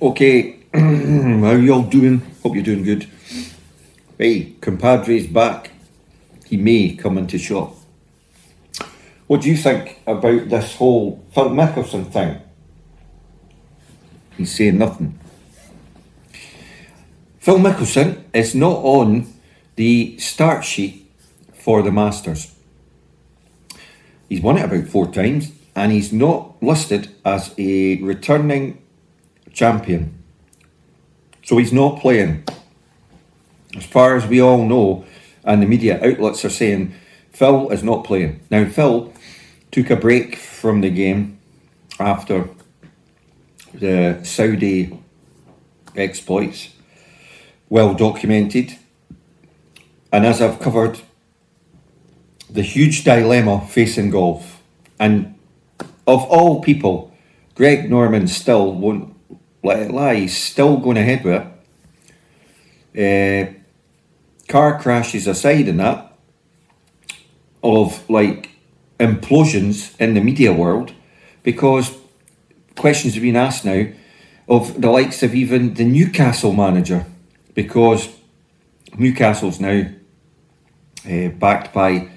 Okay, how are you all doing? Hope you're doing good. Hey, compadre's back. He may come into shop. What do you think about this whole Phil Mickelson thing? He's saying nothing. Phil Mickelson is not on the start sheet for the Masters. He's won it about 4 times and he's not listed as a returning champion. So he's not playing. As far as we all know, and the media outlets are saying, Phil is not playing. Now, Phil took a break from the game after the Saudi exploits, well documented. And as I've covered, the huge dilemma facing golf. And of all people, Greg Norman still won't let it lie. He's still going ahead with it. Car crashes aside and that, of like implosions in the media world, because questions have been asked now of the likes of even the Newcastle manager, because Newcastle's now backed by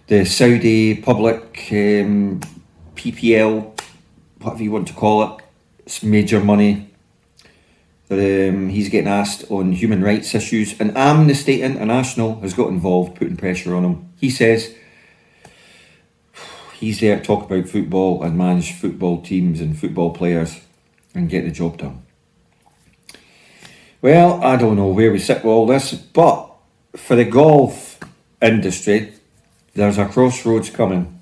the Saudi public PPL, whatever you want to call it. It's major money. He's getting asked on human rights issues, and Amnesty International has got involved, putting pressure on him. He says he's there to talk about football and manage football teams and football players and get the job done. Well, I don't know where we sit with all this, but for the golf industry, there's a crossroads coming.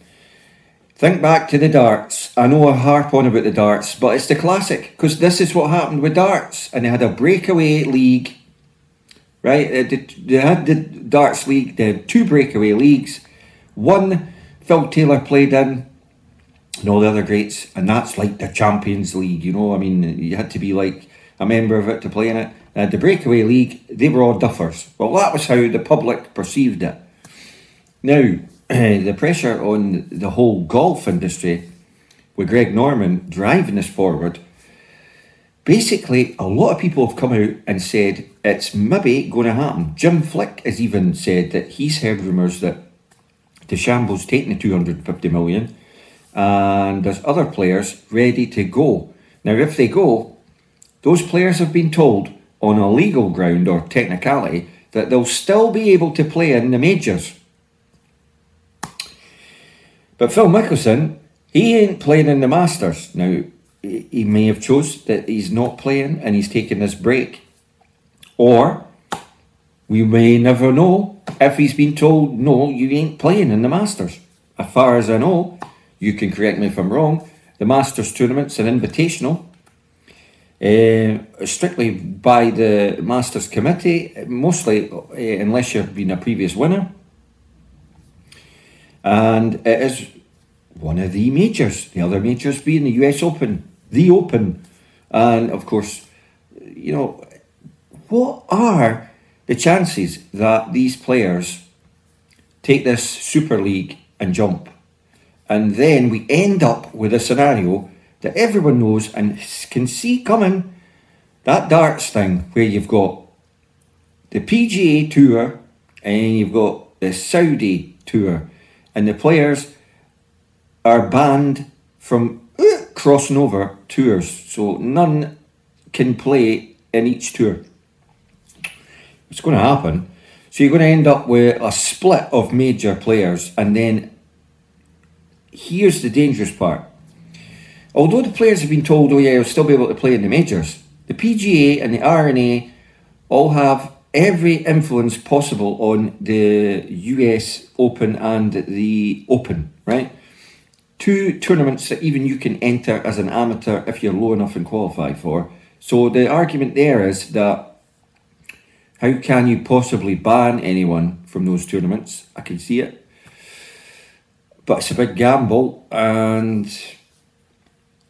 Think back to the darts. I know I harp on about the darts, but it's the classic, because this is what happened with darts. And they had a breakaway league, right? They had the darts league, they had 2 breakaway leagues. One Phil Taylor played in, and all the other greats, and that's like the Champions League, you know? I mean, you had to be like a member of it to play in it. And the breakaway league, they were all duffers. Well, that was how the public perceived it. Now, the pressure on the whole golf industry with Greg Norman driving this forward, basically a lot of people have come out and said it's maybe going to happen. Jim Flick has even said that he's heard rumours that DeChambeau's taking the 250 million and there's other players ready to go. Now, if they go, those players have been told on a legal ground or technicality that they'll still be able to play in the majors. But Phil Mickelson, he ain't playing in the Masters. Now, he may have chose that he's not playing and he's taking this break. Or, we may never know if he's been told, no, you ain't playing in the Masters. As far as I know, you can correct me if I'm wrong, the Masters tournament's an invitational, strictly by the Masters committee, mostly unless you've been a previous winner. And it is one of the majors. The other majors being the US Open, the Open. And of course, you know, what are the chances that these players take this Super League and jump? And then we end up with a scenario that everyone knows and can see coming. That darts thing where you've got the PGA Tour and you've got the Saudi Tour. And the players are banned from crossing over tours. So none can play in each tour. What's going to happen? So you're going to end up with a split of major players. And then here's the dangerous part. Although the players have been told, oh yeah, you'll still be able to play in the majors, the PGA and the R&A all have every influence possible on the US Open and the Open, right? 2 tournaments that even you can enter as an amateur if you're low enough and qualify for. So the argument there is that how can you possibly ban anyone from those tournaments? I can see it. But it's a big gamble and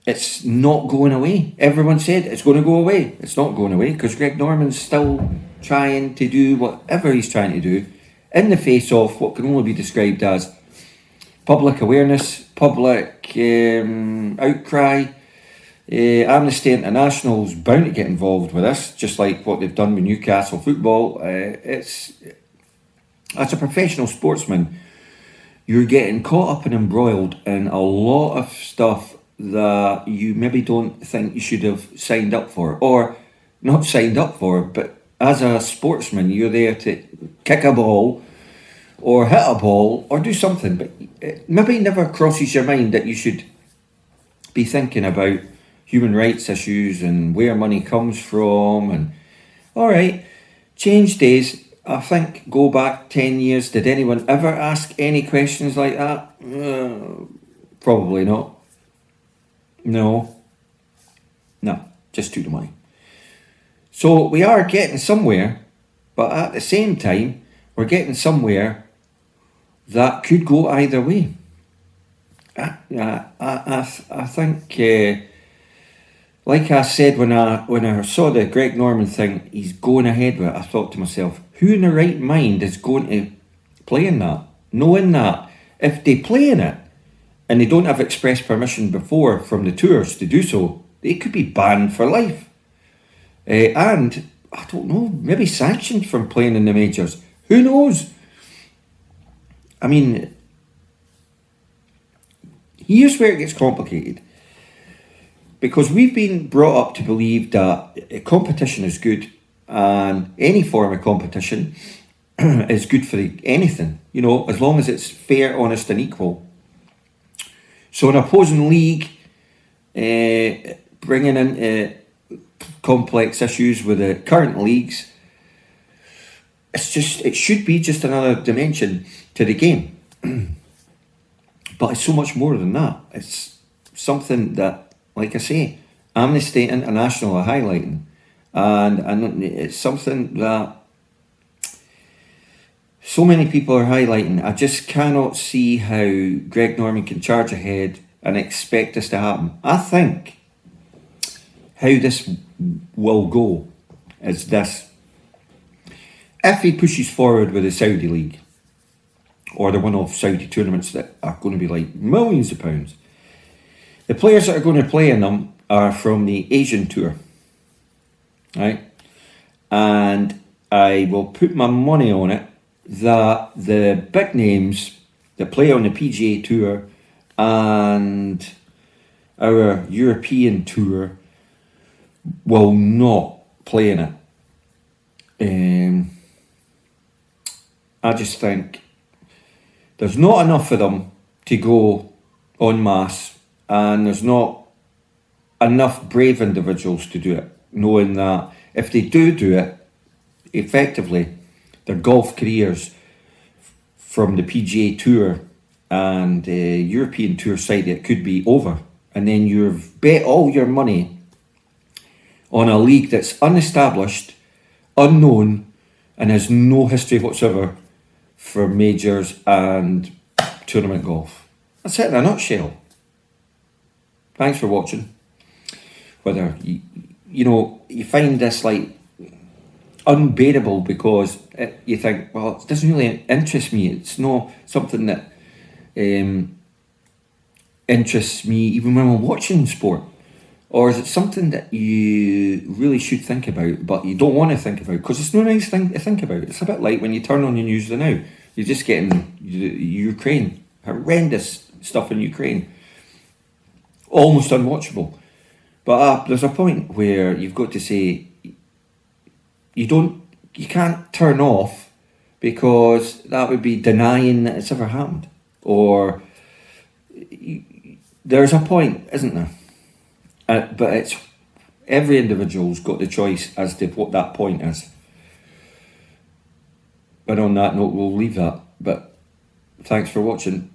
it's not going away. Everyone said it's going to go away. It's not going away because Greg Norman's still trying to do whatever he's trying to do in the face of what can only be described as public awareness, public outcry, Amnesty International's bound to get involved with this, just like what they've done with Newcastle football. As a professional sportsman, you're getting caught up and embroiled in a lot of stuff that you maybe don't think you should have signed up for, or not signed up for, but as a sportsman, you're there to kick a ball or hit a ball or do something, but it maybe never crosses your mind that you should be thinking about human rights issues and where money comes from. And all right, change days. I think go back 10 years. Did anyone ever ask any questions like that? Probably not. No, just took the money. So we are getting somewhere, but at the same time, we're getting somewhere that could go either way. I think, like I said when I saw the Greg Norman thing, he's going ahead with it, I thought to myself, who in their right mind is going to play in that? Knowing that if they play in it and they don't have express permission before from the tours to do so, they could be banned for life. And, I don't know, maybe sanctioned from playing in the majors. Who knows? I mean, here's where it gets complicated. Because we've been brought up to believe that competition is good, and any form of competition is good for anything, as long as it's fair, honest and equal. So an opposing league bringing in complex issues with the current leagues, it should be just another dimension to the game. But it's so much more than that. It's something that, like I say, Amnesty International are highlighting, and it's something that so many people are highlighting. I just cannot see how Greg Norman can charge ahead and expect this to happen. I think how this will go is this. If he pushes forward with the Saudi League, or the one-off Saudi tournaments that are going to be like millions of pounds, the players that are going to play in them are from the Asian Tour, right? And I will put my money on it that the big names that play on the PGA Tour and our European Tour will not play in it. I just think there's not enough of them to go en masse, and there's not enough brave individuals to do it, knowing that if they do it effectively, their golf careers from the PGA Tour and the European Tour side, it could be over. And then you've bet all your money on a league that's unestablished, unknown, and has no history whatsoever for majors and tournament golf. That's it in a nutshell. Thanks for watching. Whether you find this like unbearable because you think, well, it doesn't really interest me. It's not something that interests me even when I'm watching sport. Or is it something that you really should think about, but you don't want to think about because it's no nice thing to think about? It's a bit like when you turn on the news now, you're just getting Ukraine, horrendous stuff in Ukraine, almost unwatchable. But there's a point where you've got to say you can't turn off, because that would be denying that it's ever happened. Or there's a point, isn't there? But it's every individual's got the choice as to what that point is. But on that note, we'll leave that. But thanks for watching.